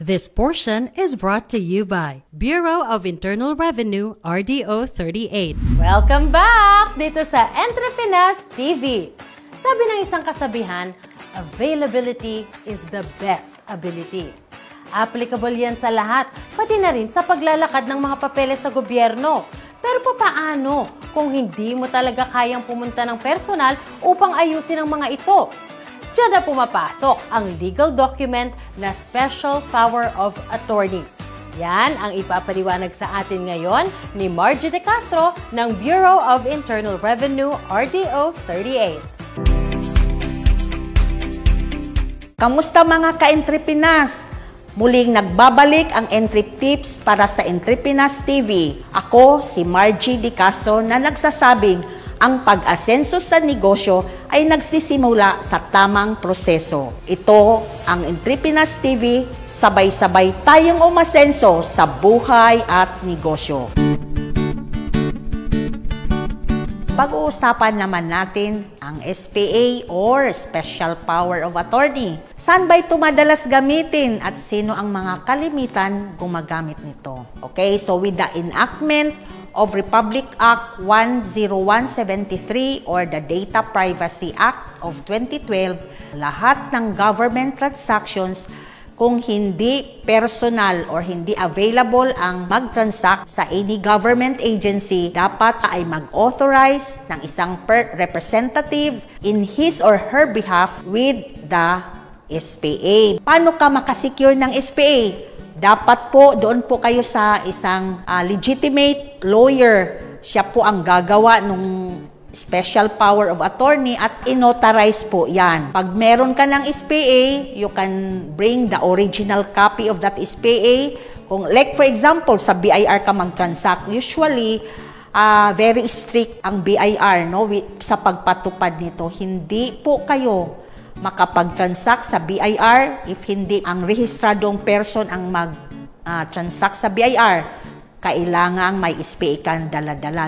This portion is brought to you by Bureau of Internal Revenue, RDO 38. Welcome back dito sa Entrepinas TV. Sabi ng isang kasabihan, availability is the best ability. Applicable yan sa lahat, pati na rin sa paglalakad ng mga papeles sa gobyerno. Pero paano kung hindi mo talaga kayang pumunta ng personal upang ayusin ang mga ito? Diyan na pumapasok ang legal document na Special Power of Attorney. Yan ang ipapaliwanag sa atin ngayon ni Margie De Castro ng Bureau of Internal Revenue, RDO 38. Kamusta mga ka-Entrepinas? Muling nagbabalik ang Entry Tips para sa Entrepinas TV. Ako si Margie De Castro na nagsasabing ang pag-asenso sa negosyo ay nagsisimula sa tamang proseso. Ito ang Entrepinas TV, sabay-sabay tayong umasenso sa buhay at negosyo. Pag-uusapan naman natin ang SPA or Special Power of Attorney. Saan ba ito madalas gamitin at sino ang mga kalimitan gumagamit nito? Okay, so with the enactment of Republic Act 10173 or the Data Privacy Act of 2012, lahat ng government transactions kung hindi personal or hindi available ang mag-transact sa any government agency, dapat ay mag-authorize ng isang representative in his or her behalf with the SPA. Paano ka makasecure ng SPA? Dapat po, doon po kayo sa isang legitimate lawyer. Siya po ang gagawa ng Special Power of Attorney at inotarize po yan. Pag meron ka ng SPA, you can bring the original copy of that SPA. Kung, like for example, sa BIR ka mag-transact, usually, very strict ang BIR no, sa pagpatupad nito. Hindi po kayo makapag-transact sa BIR if hindi ang rehistradong person ang mag-transact sa BIR. Kailangang may SPA kang dala-dala.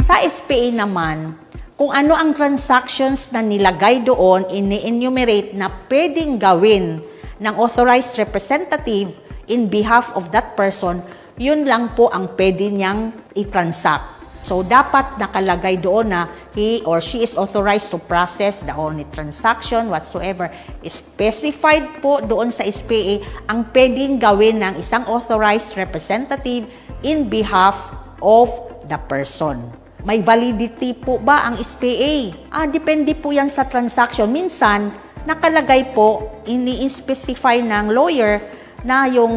Sa SPA naman, kung ano ang transactions na nilagay doon, ini-enumerate na pwedeng gawin ng authorized representative in behalf of that person, yun lang po ang pwede niyang i-transact. So, dapat nakalagay doon na he or she is authorized to process the only transaction whatsoever. Specified po doon sa SPA ang pwedeng gawin ng isang authorized representative in behalf of the person. May validity po ba ang SPA? Depende po yan sa transaction. Minsan, nakalagay po, ini-specify ng lawyer na yung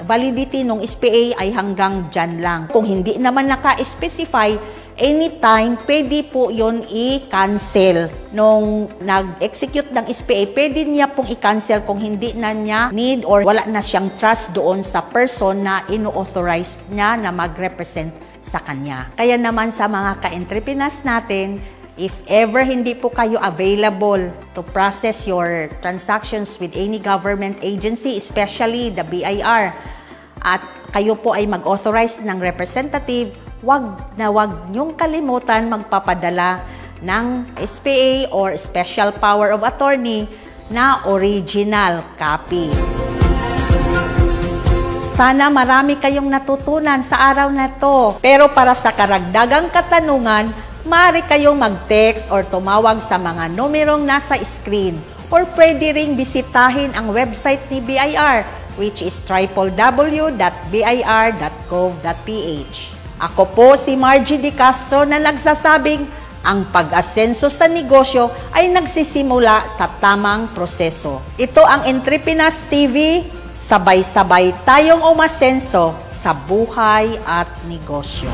validity ng SPA ay hanggang dyan lang. Kung hindi naman naka-specify, anytime, pwede po yun i-cancel. Nung nag-execute ng SPA, pwede niya pong i-cancel kung hindi na niya need or wala na siyang trust doon sa person na ino-authorize niya na mag-represent sa kanya. Kaya naman sa mga ka-Entrepinas natin, if ever hindi po kayo available to process your transactions with any government agency, especially the BIR, at kayo po ay mag-authorize ng representative, wag niyong kalimutan magpapadala ng SPA or Special Power of Attorney na original copy. Sana marami kayong natutunan sa araw na to. Pero para sa karagdagang katanungan, maaari kayong mag-text or tumawag sa mga numerong nasa screen or pwede ring bisitahin ang website ni BIR which is www.bir.gov.ph. Ako po si Margie De Castro na nagsasabing ang pag-asenso sa negosyo ay nagsisimula sa tamang proseso. Ito ang Entrepinas TV, sabay-sabay tayong umasenso sa buhay at negosyo.